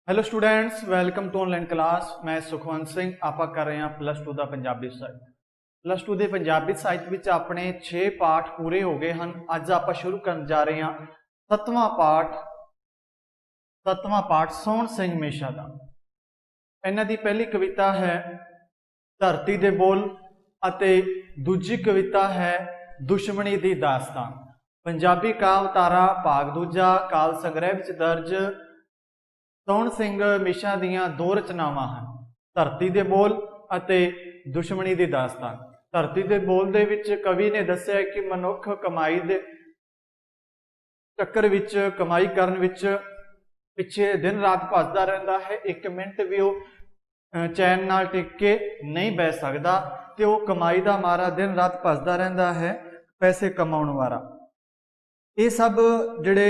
Hello students, welcome to online class. मैं सुखवंत सिंह। आप कर रहे हैं +2 का पंजाबी साहित्य। +2 के पंजाबी साहित्य में अपने 6 पाठ पूरे हो गए हैं। अज आप शुरू कर जा रहे हैं 7वां पाठ सोहन सिंह मेशा का। इन्हां दी पहली कविता है धरती दे बोल अते दूजी कविता है दुश्मनी दी दास्तान। पंजाबी कावधारा भाग दूजा काल संग्रह विच दर्ज सोहन सिंह मेशा दीयां दो रचनावां हैं, धरती दे बोल अते दुश्मनी दी दास्तान। धरती दे बोल दे विच कवि ने दस्सिया कि मनुख कमाई दे चक्कर विच कमाई करन विच पिछे दिन रात भजदा रहिंदा है। एक मिनट भी वो चैन नाल टिक के नहीं बह सकदा ते वो कमाई दा मारा दिन रात भजदा रहिंदा है, पैसे कमाउण वाला। ये सब जिहड़े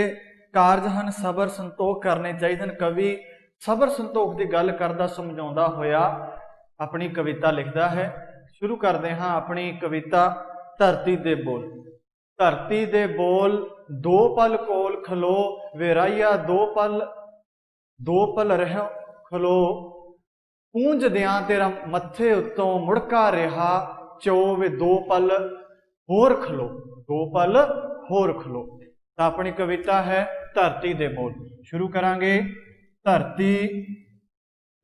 कारज हैं सबर संतोख करने चाहिए। कवि सबर संतोख की गल करदा समझाउंदा होया अपनी कविता लिखदा है। शुरू करते हाँ अपनी कविता धरती दे बोल। धरती दे बोल दो पल कोल खलो वेराइया दो पल रह खलो पूंज दियां तेरा मत्थे उत्तों मुड़का रहा चोवे दो पल होर खलो, दो पल होर खलो। तो अपनी कविता है धरती दे बोल। शुरू करांगे धरती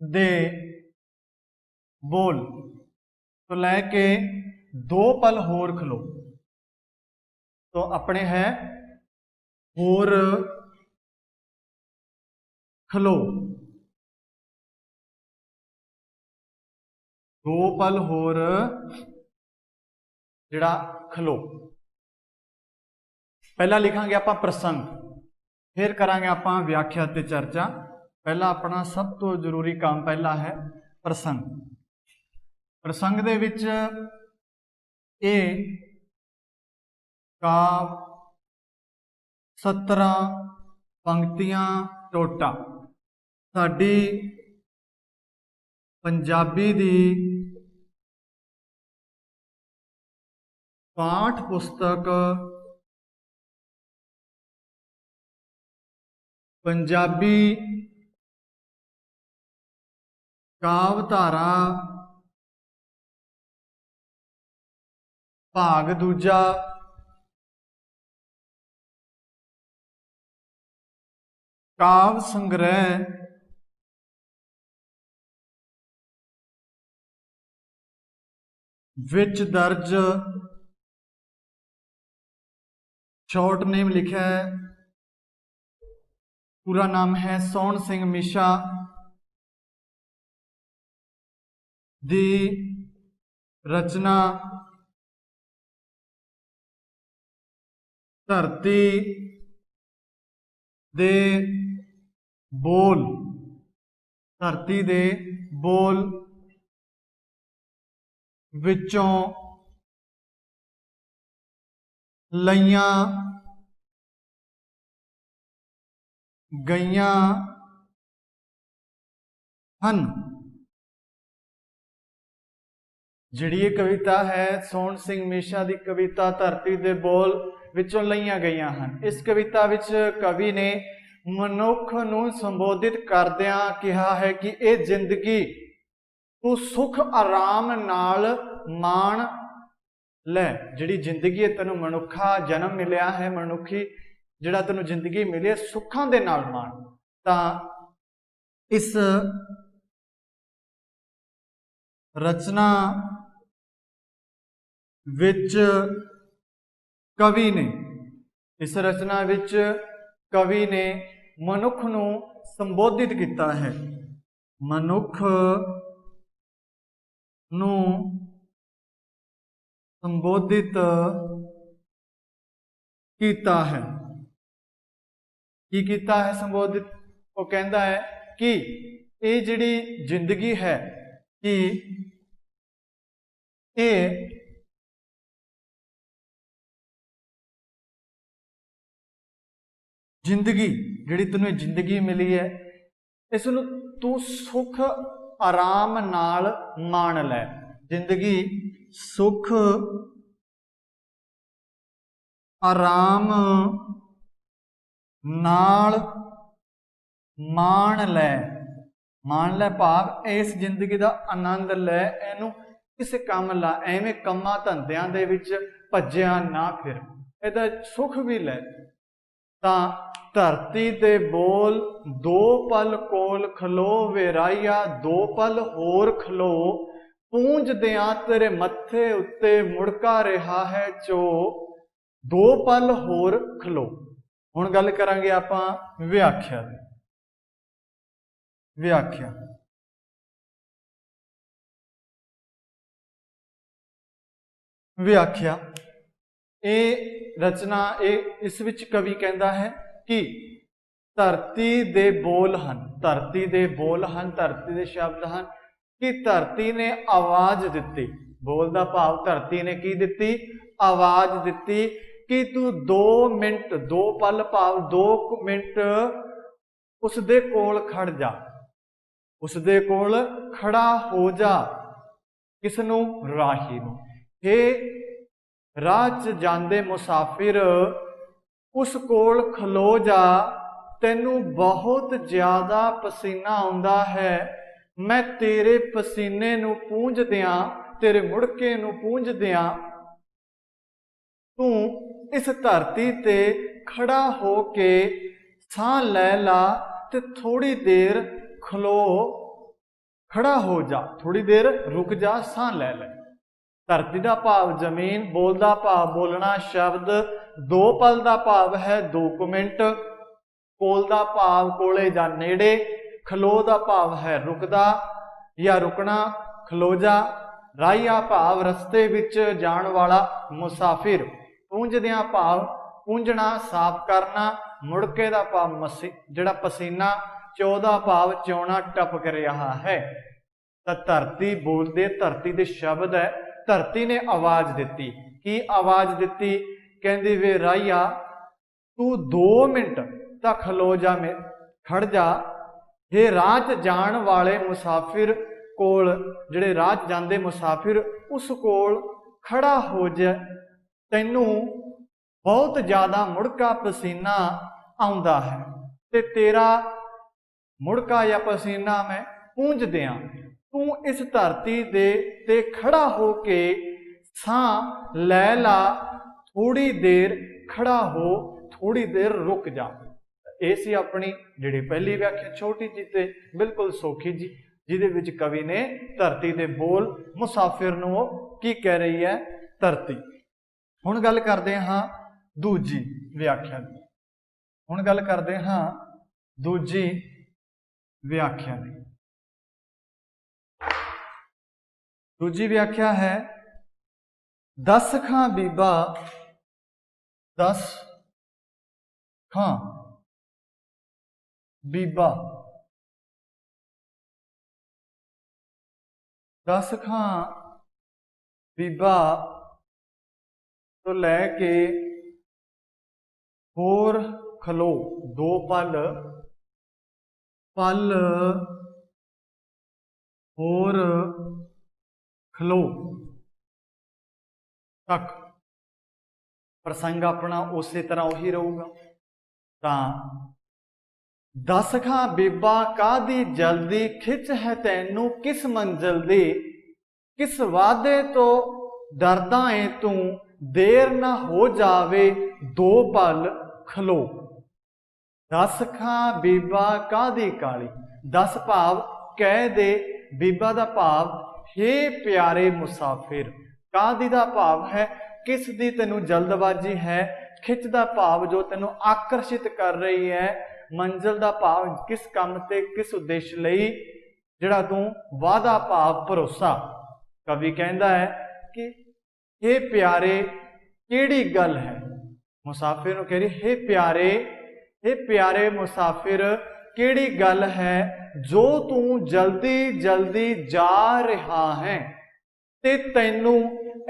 दे बोल तो लैके दो पल होर खलो। तो अपने है होर खलो, दो पल होर जिहड़ा खलो। पहला लिखांगे आपां प्रसंग, फिर करांगे आपां व्याख्या ते चर्चा। पहला अपना सब तो जरूरी काम पहला है प्रसंग। प्रसंग दे विच ये काव 17 पंक्तियां टोटा साडी पंजाबी दी पाठ पुस्तक पंजाबी कावधारा भाग दूजा काव संग्रह विच दर्ज शॉर्ट नेम लिखा है। पूरा नाम है सोहन सिंह मेशा दी रचना धरती दे बोल। धरती दे बोल विचों लईयां गईयां हन। जिहड़ी ये कविता है सोहन सिंह मेशा की कविता धरती दे बोल विचों लईयां गईयां हन। इस कविता विच कवि ने मनुख नूं संबोधित करदियां कहा है कि ये जिंदगी तू सुख आराम नाल माण लै। जिहड़ी जिंदगी है तैनूं मनुखा जन्म मिलिया है, मनुखी जिहड़ा तैनूं जिंदगी मिली है सुखां दे नाल माण। तां इस रचना विच कवि ने इस रचना विच कवि ने मनुख नूं संबोधित किया है। मनुख नूं संबोधित किया है। की कीता है संबोधित? वो कहता है कि ये जिहड़ी जिंदगी है कि ये जिंदगी जिहड़ी तैनूं जिंदगी मिली है इसनूं तू सुख आराम नाल माण लै। जिंदगी सुख आराम नाल माण लै। मान लै भाव इस जिंदगी का आनंद लै, इनू किस काम ला, एवें कम्मां धंधियां दे विच भज्जिया ना फिर, इहदा सुख भी लै। तां धरती दे बोल दो पल कोल खलो वे राहिया, दो पल होर खलो पूंज दियां तेरे मत्थे उत्ते मुड़का रहा है चो, दो पल होर खलो। हुण गल करांगे आपां व्याख्या दी। व्याख्या व्याख्या ये रचना इस विच कवि कहता है कि धरती दे बोल हन, धरती दे बोल हन, धरती दे शब्द हन कि धरती ने आवाज दिती। बोल दा भाव धरती ने की दिती? आवाज दिती कि तू 2 मिनट, 2 पल भाव 2 मिनट उस दे कोल खड़ जा, उस दे कोल खड़ा हो जा। किसनू? राही नू। हे राह च जांदे मुसाफिर उस कोल खलो जा, तैनू बहुत ज्यादा पसीना आउंदा है, मैं तेरे पसीने नू पूंज दियां, तेरे मुड़के नू पूंज दियां, तू इस धरती ते खड़ा हो के साह लै ला ते थोड़ी देर खलो, खड़ा हो जा, थोड़ी देर रुक जा, साह लै ले। धरती का भाव जमीन, बोल का भाव बोलना शब्द, दो पल का भाव है 2 मिनट, कोल का भाव कोले जा नेड़े, खलो का भाव है रुकदा या रुकना, खलो जा। राहिया भाव रस्ते विच जाण वाला मुसाफिर, पूंज दियां भाव पूंजना साफ करना, मुड़के का भाव मसी जिहड़ा पसीना, 14 भाव चौना टपक रहा है। तो धरती बोलदे, धरती दे शब्द है, धरती ने आवाज दिती। की आवाज दिती? कहंदी वे राहिया तू 2 मिनट तक खलो जा, में खड़ जा। हे राह च जाण वाले मुसाफिर कोल, जिहड़े राह च जांदे मुसाफिर उस कोल खड़ा हो जा, तैनू बहुत ज्यादा मुड़का पसीना आउंदा है ते तेरा मुड़का या पसीना मैं पूंज दियां, तू इस धरती दे ते खड़ा हो के साह लै ला, थोड़ी देर खड़ा हो, थोड़ी देर रुक जा। ये सी अपनी जिहड़ी पहली व्याख्या, छोटी जी ते बिल्कुल सौखी जी, जिहदे विच कवि ने धरती दे बोल मुसाफिर नूं की कह रही है धरती। हुण गल करदे हां दूजी व्याख्या दी। हुण गल करदे हां दूजी व्याख्या दी। दूजी व्याख्या है 10 खां बीबा, 10 खां बीबा, 10 खां बीबा तो लैके होर खलो, 2 पल, पल होर खलो तक, प्रसंग अपना उस तरह उही रहूगा। तां 10 खां बीबा कादी जल्दी, खिच है तैनू किस मंजिल दी, किस वादे तो डरदा है तू, देर ना हो जावे 2 पल खलो। 10 खां बीबा कादी काली, 10 भाव कह दे, बीबा दा भाव हे प्यारे मुसाफिर, कादी दा भाव है किस दी तैनू जल्दबाजी है, खिच दा भाव जो तैनू आकर्षित कर रही है, मंजिल दा भाव किस काम ते किस उद्देश्य लई, जिहड़ा तू वादा भाव भरोसा। कवि कहता है कि हे प्यारे केड़ी गल है, मुसाफिर कह रही हे प्यारे, हे प्यारे मुसाफिर केड़ी गल है जो तू जल्दी जल्दी जा रहा है, ते तैनू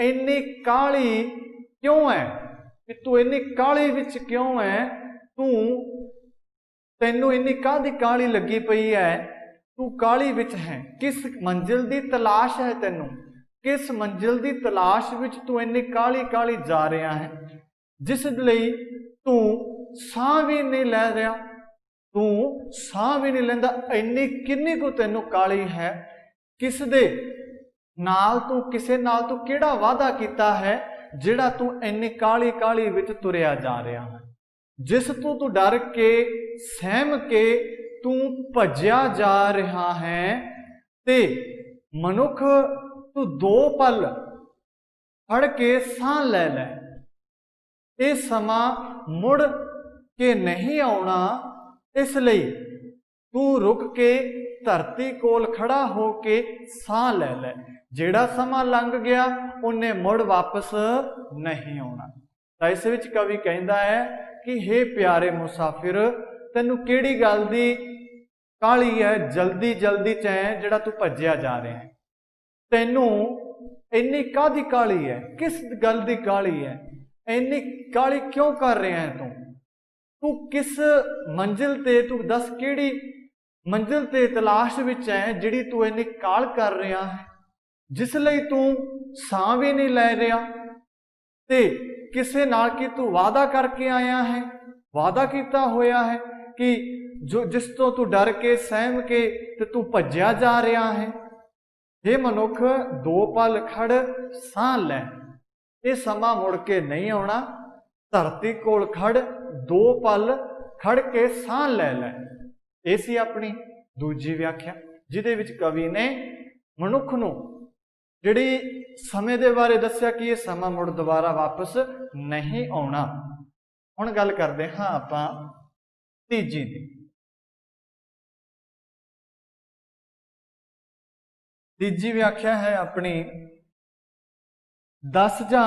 इन्नी काली क्यों है, कि तू इन्नी काली विच क्यों है, तू तैनू इन्नी कादी काली लगी पई है, तू काली विच है, किस मंजिल दी तलाश है तैनू, किस मंजिल दी तलाश विच तू इन्नी काली काली जा रहा है, जिस लई तू साह भी नहीं लै रहा, तू साह भी नहीं लेंदा, इन्नी किन्नी को तैनू काली है। किस दे नाल तू किसे नाल तू किहड़ा वादा कीता है जिहड़ा तू इन्नी काली काली विच तुरिया जा रहा है, जिस तू डर के सहम के तू भज्या जा रहा है। ते मनुख तू 2 पल फड़ के साह लै लै, ये समा मुड़ के नहीं आउणा, इसलिए तू रुक के धरती कोल खड़ा हो के साह लै लै। जिहड़ा समा लंघ गया उन्हें मुड़ वापस नहीं आउणा। तां इस विच कवि कहंदा है कि हे प्यारे मुसाफिर, तैनू किहड़ी गल दी काली है, जल्दी जल्दी च है जिहड़ा तू भज्जिया जा रहा है। तैनू इन्नी काहदी काली है, किस गल दी काली है, इन्नी काली क्यों कर रहा है तू किस मंजिल ते, तू दस किहड़ी मंजिल ते तलाश विच है जिहड़ी तू इन्नी काल कर रहा है, जिस लई तू साह भी नहीं लै रहा। ते किसे नाल कि तू वादा करके आया है, वादा किया होया है कि जो जिस तो तू डर के सहम के ते तू भज्जिया जा रहा है। हे मनुख, 2 पल खड़ साह लै, ये समा मुड़ के नहीं आना। धरती कोल खड़ 2 पल खड़ के साह लै लै। ये सी अपनी दूजी व्याख्या, जिहदे विच कवि ने मनुख नूं जिहड़ी समय दे बारे दस्सिया कि ये समा मुड़ दोबारा वापस नहीं आना। हुण गल करदे हां आपां तीजी दी। तीजी व्याख्या है अपनी, दस जा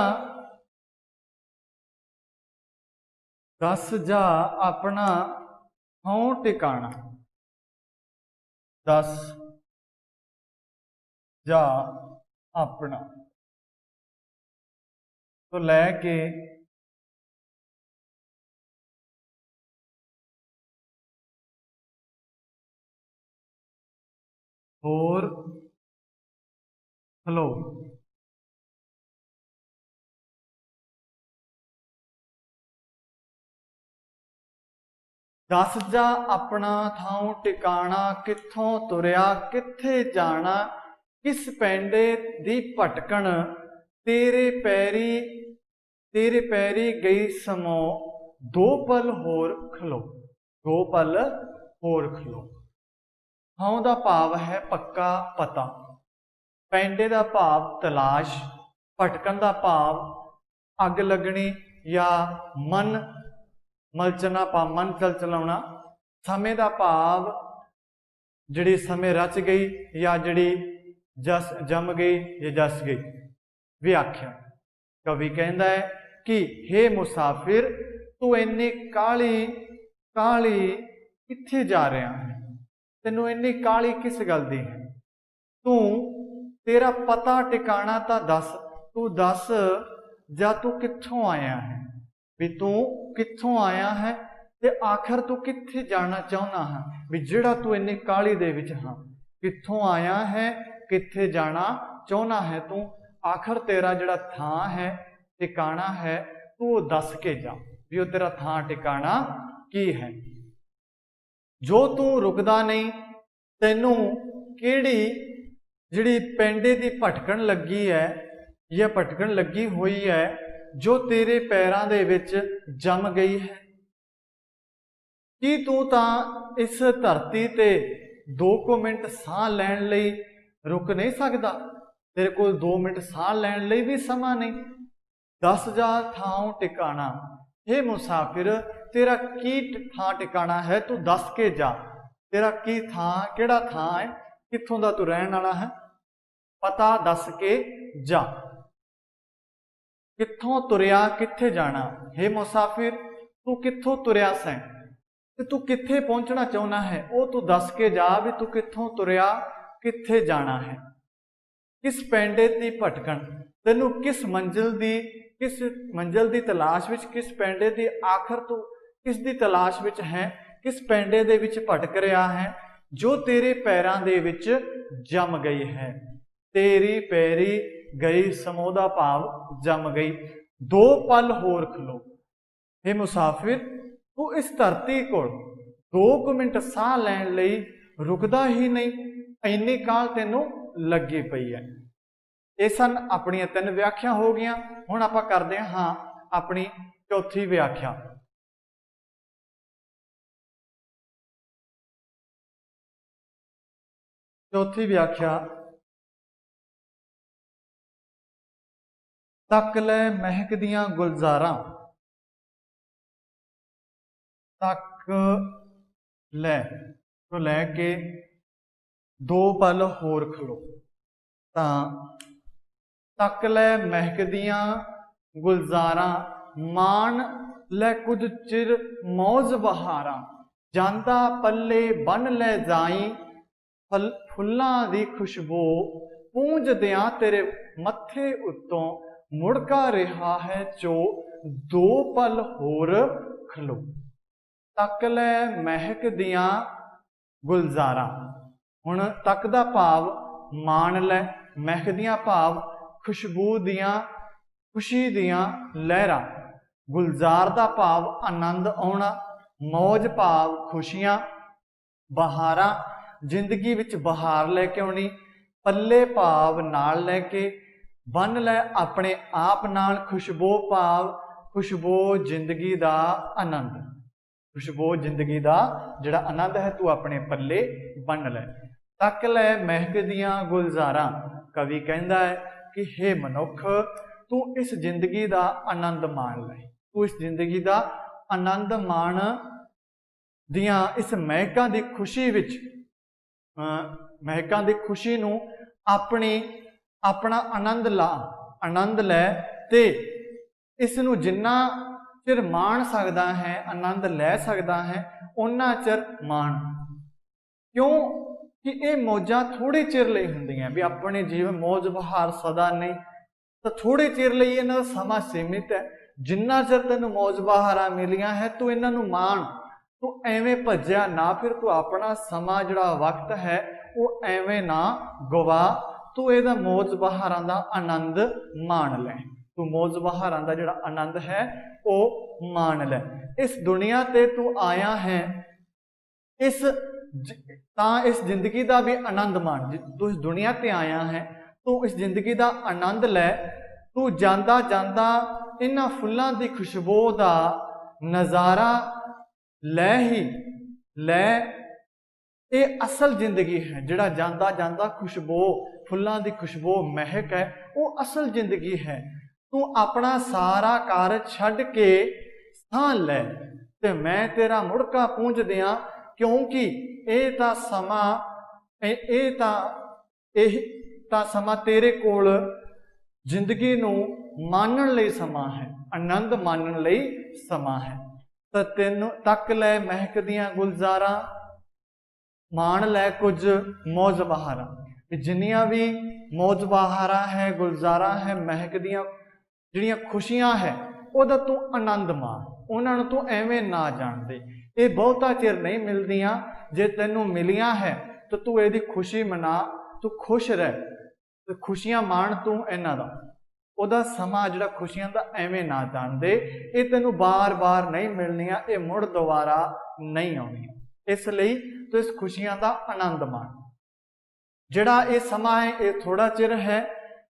अपना थों टिकाणा। 10 जा अपना तो लैके होर खलो। दस जा अपना थां टिकाणा, कित्थों तुरिया कित्थे जाना, किस पैंडे दी भटकण, तेरे पैरी गई समो, 2 पल होर खलो। 2 पल होर खलो। थां दा भाव है पक्का पता, पैंडे दा भाव तलाश, भटकण दा भाव अग लगनी या मन मलचना, मन चल चलाउणा। समय का भाव जिहड़ी समय रच गई या जिहड़ी जम गई या जस गई। व्याख्या कवि कहता है कि हे मुसाफिर, तू इन्नी काली काली कित्थे जा रहा है, तैनू इन्नी काली किस गल दी है, तू तेरा पता टिकाणा तो दस, तू दस जा तू कित्थों आया है, भी तू कित्थों आया है ते आखिर तू कित्थे जाना चाहना है, भी जिहड़ा तू इन्नी काली दे विच हां, कित्थों आया है, कित्थे जाना चाहना है तू, आखिर तेरा जिहड़ा थां है टिकाणा है तू दस के जा भी वो तेरा थां टिकाणा की है। जो तू रुकदा नहीं, तैनू किहड़ी जिहड़ी पैंडे दी भटकण लगी है या भटकण लगी हुई है जो तेरे पैरां दे विच जम गई है। कि तू तां इस धरती ते 2 मिनट साह लैण लई रुक नहीं सकदा, तेरे कोल 2 मिनट साह लैण लई भी समा नहीं। दस जा थां टिकाणा, हे मुसाफिर तेरा की थां टिकाणा है, तू दस के जा, तेरा की थां किहड़ा थां है, कित्थों दा तू रहण वाला है, पता दस के जा। कित्थों तुरिया कित्थे जाना, हे मुसाफिर तू कित्थों तुरिया सैं ते तू कित्थे पहुंचना चाहना है, वो तू दस के जा भी तू कित्थों तुरिया कित्थे जाना है। किस पैंडे दी भटकण, तैनू किस मंजिल दी तलाश विच, किस पैंडे दी आखिर तू किस दी तलाश विच है, किस पैंडे दे विच भटक रहा है जो तेरे पैरां दे विच जम गई है। तेरी पैरी गई समो दा भाव जम गई। 2 पल होर खलो, हे मुसाफिर तू इस धरती को 2 ਕੁ ਮਿੰਟ ਸਾਹ ਲੈਣ ਲਈ ਰੁਕਦਾ ਹੀ ਨਹੀਂ, ਇੰਨੀ ਕਾਹਲ ਤੈਨੂੰ ਲੱਗੀ ਪਈ ਹੈ। ਇਹ ਸਨ ਆਪਣੀਆਂ 3 ਵਿਆਖਿਆ ਹੋ ਗਈਆਂ। ਹੁਣ ਆਪਾਂ ਕਰਦੇ ਹਾਂ ਆਪਣੀ ਚੌਥੀ ਵਿਆਖਿਆ। चौथी व्याख्या, तक लै महक दियां गुलजारां, तक लै तो लैके 2 पल होर खलो, तां तक लै महक दियां गुलजारां, मान लै कुछ चिर मौज बहारां, जांदा पल्ले बन लै जाई, फुल्लां दी खुशबू पूंजदियां तेरे मत्थे उत्तों, मुड़का रहा है चो 2 पल होर खलो। तक लै महक दियां गुलजारां, हुण तक दा भाव मान लै, महक दियां भाव खुशबू दियां, खुशी दियां लहरां, गुलजार दा भाव आनंद आउणा, मौज भाव खुशियां, बहारां जिंदगी विच बहार लैके आउणी, पल्ले भाव नाल लैके, बन लै अपने आप नाल, खुशबू भाव खुशबू जिंदगी दा आनंद, खुशबू जिंदगी दा जिहड़ा आनंद है तू अपने पल्ले बन लै। तक लै महक दियां गुलजारां, कवि कहंदा है कि हे मनुख तू इस जिंदगी दा आनंद मान लै, तू इस जिंदगी दा आनंद मान दियां इस महकां दी खुशी विच, महकां दी खुशी नूं अपनी अपना आनंद लै ते इस नूं जिन्ना चिर मान सकदा है, आनंद लै सकदा है, उन्ना चिर मान। क्यों कि ये मौजां थोड़े चिर लई हुंदियां, भी अपने जीवन मौज बहार सदा नहीं, तो थोड़े चिर लई इन्हां दा समां सीमित है। जिन्ना चिर तैनूं मौज बहारां मिलियां है तू इन्हां नूं मान, तू एवें भज्या ना फिर, तू अपना समा जिहड़ा वक्त है वो एवें ना गवा, तू इहदा मौज बहारां दा आनंद मान लै, तू मौज बहारां दा जिहड़ा आनंद है वो मान लै। इस दुनिया ते तू आया है, इस जिंदगी दा भी आनंद मान, तू इस दुनिया ते आया है, तू इस जिंदगी दा आनंद लै, तू जांदा जांदा इन्हां फुल्लां दी खुशबू दा नज़ारा लै ही लै, ये असल जिंदगी है, जिहड़ा जांदा जांदा खुशबू फुल्लां दी खुशबू महक है वो असल जिंदगी है। तू अपना सारा कार छड्ड के साह लै ते मैं तेरा मुड़का पूंज दियां, क्योंकि ये तां समा तेरे कोल जिंदगी नूं मानण लई समा है, आनंद मानण लई समा है। तो तेनों तक लै महक दियां गुलजारां, मान लै कुछ मौज बहारां, जिन्नियां भी मौज बहारां है, गुलजारां है, महक दियां जिहड़ियां खुशियां है उहदा तू आनंद मान, उन्हां नूं तू एवें ना जाण दे, ये बहुता चिर नहीं मिलदियां, जे तैनूं मिलियां है तो तू इहदी खुशी मना, तू खुश रह, तो खुशियां मान तू इन्हां दा, उहदा समा जिहड़ा खुशियां दा एवें ना जाण दे, ये तैनूं बार बार नहीं मिलनियां, ये मुड़ दोबारा नहीं आउणियां, इसलिए तो इस खुशियां दा आनंद मान। जिहड़ा ये समा है ये थोड़ा चिर है,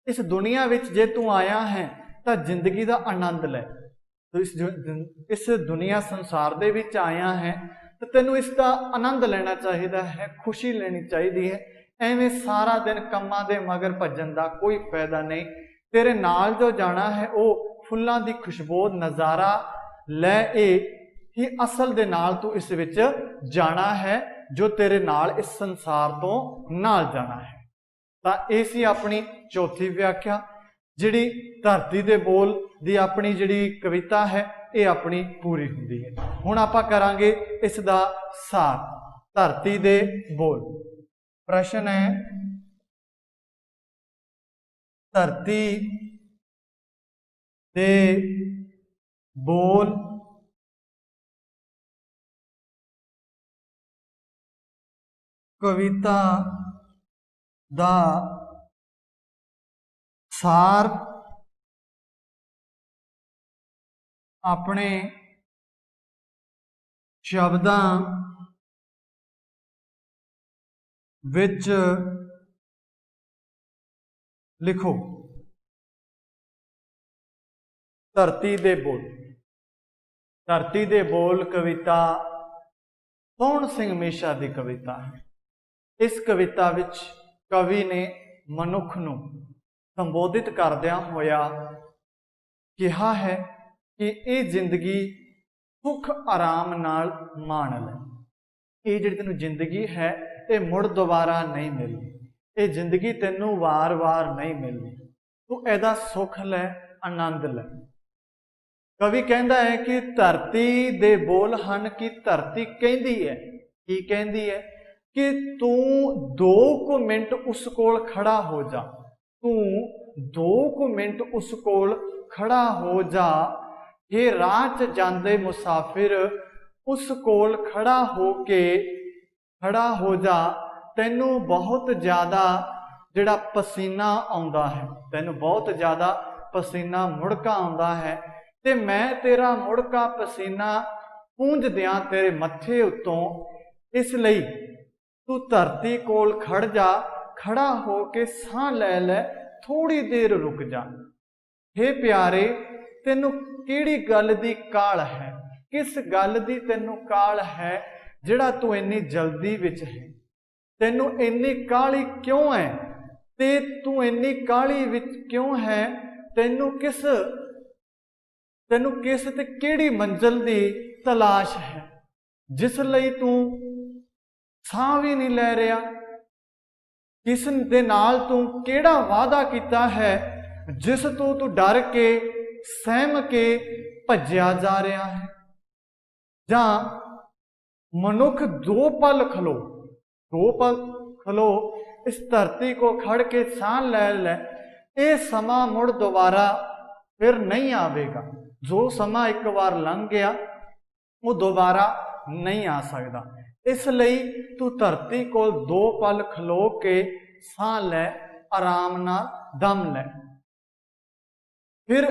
इस दुनिया विच जे तू आया है तो जिंदगी दा आनंद लै, तो इस दुनिया संसार दे विच आया है तो तैनूं इसका आनंद लेना चाहिए है, खुशी लेनी चाहिए है। एवें सारा दिन कम्मां दे मगर भज्जण दा कोई फायदा नहीं, तेरे नाल जो जाना है वो फुल्लां दी खुशबू नज़ारा लै, ही असल दे नाल तू इस विच जाना है, जो तेरे नाल इस संसार तो नाल जाना है। तां इह सी अपनी चौथी व्याख्या, जिहड़ी धरती दे बोल दी अपनी जिहड़ी कविता है ये अपनी पूरी हुंदी है। हुण आपां करांगे इस दा सार, धरती दे बोल। प्रश्न है, धरती दे बोल कविता दा सार अपने शब्दां ਵਿੱਚ ਲਿਖੋ। ਧਰਤੀ ਦੇ ਬੋਲ। ਧਰਤੀ ਦੇ ਬੋਲ ਕਵਿਤਾ ਸੋਹਣ ਸਿੰਘ ਮੇਸ਼ਾ ਦੀ ਕਵਿਤਾ ਹੈ। ਇਸ ਕਵਿਤਾ ਵਿੱਚ ਕਵੀ ਨੇ ਮਨੁੱਖ ਨੂੰ ਸੰਬੋਧਿਤ ਕਰਦਿਆਂ ਹੋਇਆ ਕਿਹਾ ਹੈ ਕਿ ਇਹ ਜ਼ਿੰਦਗੀ ਸੁੱਖ ਆਰਾਮ ਨਾਲ ਮਾਣ ਲੈ। ਇਹ ਜਿਹੜੀ ਤੈਨੂੰ ਜ਼ਿੰਦਗੀ ਹੈ ਇਹ ਮੁੜ ਦੁਬਾਰਾ ਨਹੀਂ ਮਿਲਣੀ। ਇਹ ਜ਼ਿੰਦਗੀ ਤੈਨੂੰ ਵਾਰ-ਵਾਰ ਨਹੀਂ ਮਿਲਣੀ। ਤੂੰ ਇਹਦਾ ਸੁੱਖ ਲੈ, ਆਨੰਦ ਲੈ। ਕਵੀ ਕਹਿੰਦਾ ਹੈ ਕਿ ਧਰਤੀ ਦੇ ਬੋਲ ਹਨ ਕਿ ਧਰਤੀ ਕਹਿੰਦੀ ਹੈ, ਕੀ ਕਹਿੰਦੀ ਹੈ ਕਿ ਤੂੰ 2 ਮਿੰਟ ਉਸ ਕੋਲ ਖੜਾ ਹੋ ਜਾ। ਤੂੰ 2 ਮਿੰਟ ਉਸ ਕੋਲ ਖੜਾ ਹੋ ਜਾ। ਇਹ ਰਾਹ 'ਚ ਜਾਂਦੇ ਮੁਸਾਫਿਰ ਉਸ ਕੋਲ ਖੜਾ ਹੋ ਜਾ। ਤੈਨੂੰ ਬਹੁਤ ਜ਼ਿਆਦਾ ਜਿਹੜਾ ਪਸੀਨਾ ਆਉਂਦਾ ਹੈ, ਤੈਨੂੰ ਬਹੁਤ ਜ਼ਿਆਦਾ ਪਸੀਨਾ ਮੁੜਕਾ ਆਉਂਦਾ ਹੈ ਤੇ ਮੈਂ ਤੇਰਾ ਮੁੜਕਾ ਪਸੀਨਾ ਪੂੰਝ ਦਿਆਂ ਤੇਰੇ ਮੱਥੇ ਉੱਤੋਂ। ਇਸ ਲਈ ਤੂੰ ਧਰਤੀ ਕੋਲ ਖੜ ਜਾ, ਖੜਾ ਹੋ ਕੇ ਸਾਹ ਲੈ ਲੈ, ਥੋੜੀ ਦੇਰ ਰੁਕ ਜਾ। ਹੇ ਪਿਆਰੇ, ਤੈਨੂੰ ਕਿਹੜੀ ਗੱਲ ਦੀ ਕਾਹਲ ਹੈ? ਕਿਸ ਗੱਲ ਦੀ ਤੈਨੂੰ ਕਾਹਲ ਹੈ ਜਿਹੜਾ ਤੂੰ ਇੰਨੀ ਜਲਦੀ ਵਿੱਚ ਹੈ? ਤੈਨੂੰ ਇੰਨੀ ਕਾਹਲੀ ਕਿਉਂ ਹੈ ਤੇ ਤੂੰ ਇੰਨੀ ਕਾਹਲੀ ਵਿੱਚ ਕਿਉਂ ਹੈ? ਤੈਨੂੰ ਕਿਸ ਤੇ ਕਿਹੜੀ ਮੰਜ਼ਿਲ ਦੀ ਤਲਾਸ਼ ਹੈ ਜਿਸ ਲਈ ਤੂੰ ਸਾਹ ਵੀ ਨਹੀਂ ਲੈ ਰਿਹਾ? ਕਿਸ ਦੇ ਨਾਲ ਤੂੰ ਕਿਹੜਾ ਵਾਅਦਾ ਕੀਤਾ ਹੈ ਜਿਸ ਤੋਂ ਤੂੰ ਡਰ ਕੇ ਸਹਿਮ ਕੇ ਭੱਜਿਆ ਜਾ ਰਿਹਾ ਹੈ? ਜਾਂ ਮਨੁੱਖ 2 ਪਲ ਖਲੋ ਇਸ ਧਰਤੀ को खड़ के ਸਾਹ ਲੈ ਲੈ। ਇਹ ਸਮਾਂ ਮੁੜ ਦੁਬਾਰਾ ਫਿਰ ਨਹੀਂ ਆਵੇਗਾ। ਜੋ ਸਮਾਂ ਇੱਕ ਵਾਰ ਲੰਘ ਗਿਆ ਉਹ ਦੁਬਾਰਾ ਨਹੀਂ ਆ ਸਕਦਾ। ਇਸ ਲਈ ਤੂੰ ਧਰਤੀ ਕੋਲ 2 ਪਲ ਖਲੋ ਕੇ ਸਾਹ ਲੈ, ਆਰਾਮ ਨਾਲ ਦਮ ਲੈ। ਫਿਰ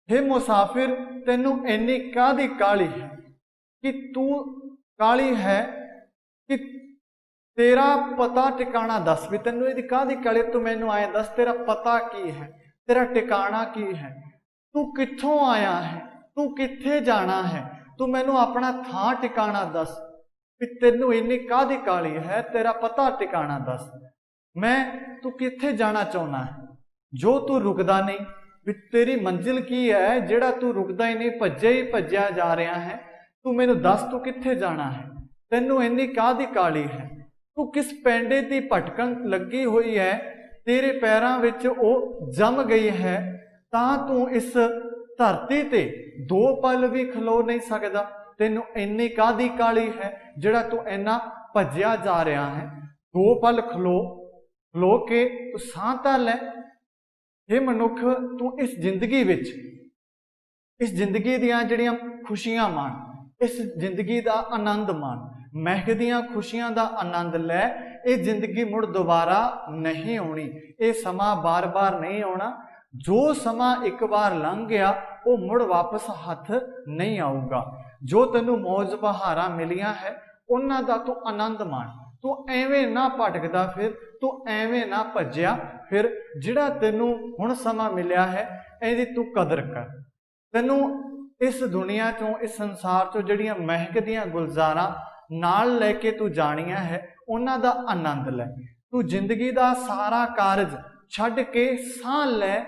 हे ਮੁਸਾਫਿਰ, ਤੈਨੂੰ ਇੰਨੀ ਕਾਹਦੀ ਕਾਹਲੀ ਹੈ ਕਿ ਤੂੰ ਕਾਹਲੀ ਹੈ ਕਿ ਤੇਰਾ ਪਤਾ ਟਿਕਾਣਾ ਦੱਸ। ਵੀ ਤੈਨੂੰ ਇਹਦੀ ਕਾਹਦੀ ਕਾਹਲੀ? ਤੂੰ ਮੈਨੂੰ ਆਏ ਦੱਸ, ਤੇਰਾ ਪਤਾ ਕੀ ਹੈ? ਤੇਰਾ ਟਿਕਾਣਾ ਕੀ ਹੈ? ਤੂੰ ਕਿੱਥੋਂ ਆਇਆ ਹੈ? ਤੂੰ ਕਿੱਥੇ ਜਾਣਾ ਹੈ? ਤੂੰ ਮੈਨੂੰ ਆਪਣਾ ਥਾਂ ਟਿਕਾਣਾ ਦੱਸ। ਵੀ ਤੈਨੂੰ ਇੰਨੀ ਕਾਹਦੀ ਕਾਹਲੀ ਹੈ? ਤੇਰਾ ਪਤਾ ਟਿਕਾਣਾ ਦੱਸ। ਤੂੰ ਕਿੱਥੇ ਜਾਣਾ ਚਾਹੁੰਦਾ ਹੈ ਜੋ ਤੂੰ ਰੁਕਦਾ ਨਹੀਂ? ਵੀ ਤੇਰੀ ਮੰਜ਼ਿਲ ਕੀ ਹੈ ਜਿਹੜਾ ਤੂੰ ਰੁਕਦਾ ਹੀ ਨਹੀਂ, ਭੱਜਿਆ ਜਾ ਰਿਹਾ ਹੈ? ਤੂੰ ਮੈਨੂੰ ਦੱਸ, ਤੂੰ ਕਿੱਥੇ ਜਾਣਾ ਹੈ? ਤੈਨੂੰ ਇੰਨੀ ਕਾਹਦੀ ਕਾਹਲੀ ਹੈ? ਤੂੰ ਕਿਸ ਪੈਂਡੇ ਦੀ ਭਟਕਣ ਲੱਗੀ ਹੋਈ ਹੈ? ਤੇਰੇ ਪੈਰਾਂ ਵਿੱਚ ਉਹ ਜੰਮ ਗਈ ਹੈ ਤਾਂ ਤੂੰ ਇਸ ਧਰਤੀ ਤੇ 2 ਪਲ ਵੀ ਖਲੋ ਨਹੀਂ ਸਕਦਾ? ਤੈਨੂੰ ਇੰਨੀ ਕਾਹਦੀ ਕਾਹਲੀ ਹੈ ਜਿਹੜਾ ਤੂੰ ਇੰਨਾ ਭੱਜਿਆ ਜਾ ਰਿਹਾ ਹੈ? 2 ਪਲ ਖਲੋ ਕੇ ਤੂੰ ਸਾਹ ਤਾਂ ਲੈ। हे ਮਨੁੱਖ, ਤੂੰ ਇਸ ਜ਼ਿੰਦਗੀ ਵਿੱਚ, ਇਸ ਜ਼ਿੰਦਗੀ ਦੀਆਂ ਜਿਹੜੀਆਂ ਖੁਸ਼ੀਆਂ ਮਾਣ, ਇਸ ਜ਼ਿੰਦਗੀ ਦਾ ਆਨੰਦ ਮਾਣ, ਮਹਿਕ ਦੀਆਂ ਖੁਸ਼ੀਆਂ ਦਾ ਆਨੰਦ ਲੈ। ਇਹ ਜ਼ਿੰਦਗੀ ਮੁੜ ਦੁਬਾਰਾ ਨਹੀਂ ਆਉਣੀ। ਇਹ ਸਮਾਂ ਬਾਰ-ਬਾਰ ਨਹੀਂ ਆਉਣਾ। ਜੋ ਸਮਾਂ ਇੱਕ ਵਾਰ ਲੰਘ ਗਿਆ ਉਹ ਮੁੜ ਵਾਪਸ ਹੱਥ ਨਹੀਂ ਆਊਗਾ। ਜੋ ਤੈਨੂੰ ਮੌਜ ਬਹਾਰਾਂ ਮਿਲੀਆਂ ਹੈ ਉਹਨਾਂ ਦਾ ਤੂੰ ਆਨੰਦ ਮਾਣ। ਤੂੰ ਐਵੇਂ ਨਾ ਭਟਕਦਾ ਫਿਰ, ਤੂੰ ਐਵੇਂ ਨਾ ਭੱਜਿਆ ਫਿਰ। ਜਿਹੜਾ ਤੈਨੂੰ ਹੁਣ ਸਮਾਂ ਮਿਲਿਆ ਹੈ ਇਹਦੀ ਤੂੰ ਕਦਰ ਕਰ। ਤੈਨੂੰ ਇਸ ਦੁਨੀਆ ਚੋਂ, ਇਸ ਸੰਸਾਰ ਚੋਂ ਜਿਹੜੀਆਂ ਮਹਿਕ ਦੀਆਂ ਗੁਲਜ਼ਾਰਾਂ ਨਾਲ ਲੈ ਕੇ ਤੂੰ ਜਾਣੀਆਂ ਹੈ ਉਹਨਾਂ ਦਾ ਆਨੰਦ ਲੈ। ਤੂੰ ਜ਼ਿੰਦਗੀ ਦਾ ਸਾਰਾ ਕਾਰਜ ਛੱਡ ਕੇ ਸਾਹ ਲੈ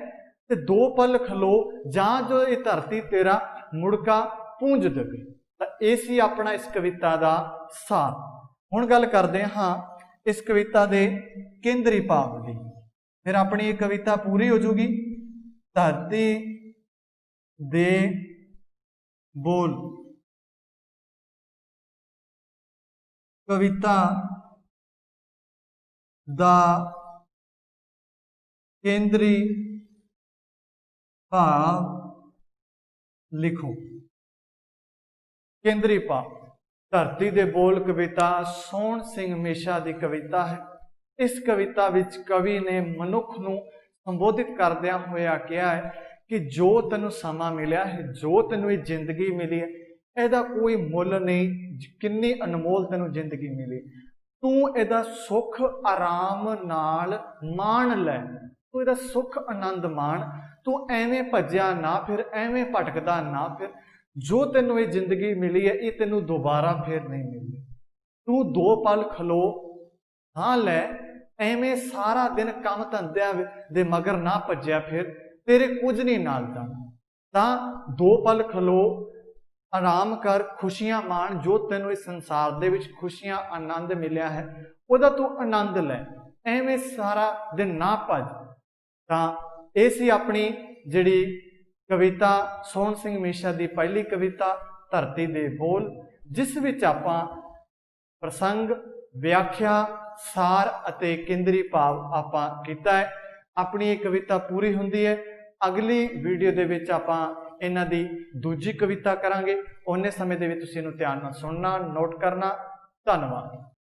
ਤੇ 2 ਪਲ ਖਲੋ ਜਾਂ ਜੋ ਇਹ ਧਰਤੀ ਤੇਰਾ ਮੁੜਕਾ ਪੂੰਝ ਦੇਵੇ। ਤਾਂ ਇਹ ਸੀ ਆਪਣਾ ਇਸ ਕਵਿਤਾ ਦਾ ਸਾਰ। ਹੁਣ ਗੱਲ ਕਰਦੇ ਹਾਂ ਇਸ ਕਵਿਤਾ ਦੇ ਕੇਂਦਰੀ ਭਾਵ ਦੀ। ਫਿਰ ਆਪਣੀ ਇਹ ਕਵਿਤਾ ਪੂਰੀ ਹੋ ਜੂਗੀ। ਧਰਤੀ ਦੇ ਬੋਲ ਕਵਿਤਾ ਦਾ ਕੇਂਦਰੀ ਭਾਵ ਲਿਖੋ। ਕੇਂਦਰੀ ਭਾਵ। ਧਰਤੀ ਦੇ ਬੋਲ ਕਵਿਤਾ ਸੋਹਣ ਸਿੰਘ ਮੇਸ਼ਾ ਦੀ ਕਵਿਤਾ ਹੈ। ਇਸ ਕਵਿਤਾ ਵਿੱਚ ਕਵੀ ਨੇ ਮਨੁੱਖ ਨੂੰ ਸੰਬੋਧਿਤ ਕਰਦਿਆਂ ਹੋਇਆ ਕਿਹਾ ਹੈ ਕਿ ਜੋ ਤੈਨੂੰ ਸਮਾਂ ਮਿਲਿਆ ਹੈ, ਜੋ ਤੈਨੂੰ ਇਹ ਜ਼ਿੰਦਗੀ ਮਿਲੀ ਹੈ, ਇਹਦਾ ਕੋਈ ਮੁੱਲ ਨਹੀਂ। ਕਿੰਨੀ ਅਨਮੋਲ ਤੈਨੂੰ ਜ਼ਿੰਦਗੀ ਮਿਲੀ। तू ਇਹਦਾ सुख आराम नाल माण लै, तू ਇਹਦਾ सुख आनंद माण। तू ਐਵੇਂ ਭੱਜਿਆ ना फिर, ਐਵੇਂ भटकदा ना फिर। जो ਤੈਨੂੰ ਇਹ ਜ਼ਿੰਦਗੀ मिली है ये ਤੈਨੂੰ दोबारा फिर नहीं मिलनी। तू 2 पल खलो हाँ लै, ਐਵੇਂ ਸਾਰਾ ਦਿਨ ਕੰਮ ਧੰਦਿਆਂ ਦੇ ਮਗਰ ਨਾ ਭੱਜਿਆ ਫਿਰ, ਤੇਰੇ ਕੁਝ ਨਹੀਂ ਨਾਲ ਜਾਣਾ। ਤਾਂ 2 ਪਲ ਖਲੋ, ਆਰਾਮ ਕਰ, ਖੁਸ਼ੀਆਂ ਮਾਣ। ਜੋ ਤੈਨੂੰ ਇਸ ਸੰਸਾਰ ਦੇ ਵਿੱਚ ਖੁਸ਼ੀਆਂ ਆਨੰਦ ਮਿਲਿਆ ਹੈ ਉਹਦਾ ਤੂੰ ਆਨੰਦ ਲੈ, ਐਵੇਂ ਸਾਰਾ ਦਿਨ ਨਾ ਭੱਜ। ਤਾਂ ਇਹ ਸੀ ਆਪਣੀ ਜਿਹੜੀ ਕਵਿਤਾ ਸੋਹਣ ਸਿੰਘ ਮੀਸ਼ਾ ਦੀ ਪਹਿਲੀ ਕਵਿਤਾ ਧਰਤੀ ਦੇ ਬੋਲ, ਜਿਸ ਵਿੱਚ ਆਪਾਂ ਪ੍ਰਸੰਗ, ਵਿਆਖਿਆ, ਸਾਰ ਅਤੇ ਕੇਂਦਰੀ ਭਾਵ ਆਪਾਂ ਕੀਤਾ ਹੈ। ਆਪਣੀ ਇਹ ਕਵਿਤਾ ਪੂਰੀ ਹੁੰਦੀ ਹੈ। ਅਗਲੀ ਵੀਡੀਓ ਦੇ ਵਿੱਚ ਆਪਾਂ ਇਹਨਾਂ ਦੀ ਦੂਜੀ ਕਵਿਤਾ ਕਰਾਂਗੇ। ਉਹਨੇ ਸਮੇਂ ਦੇ ਵਿੱਚ ਤੁਸੀਂ ਇਹਨੂੰ ਧਿਆਨ ਨਾਲ ਸੁਣਨਾ, ਨੋਟ ਕਰਨਾ। ਧੰਨਵਾਦ।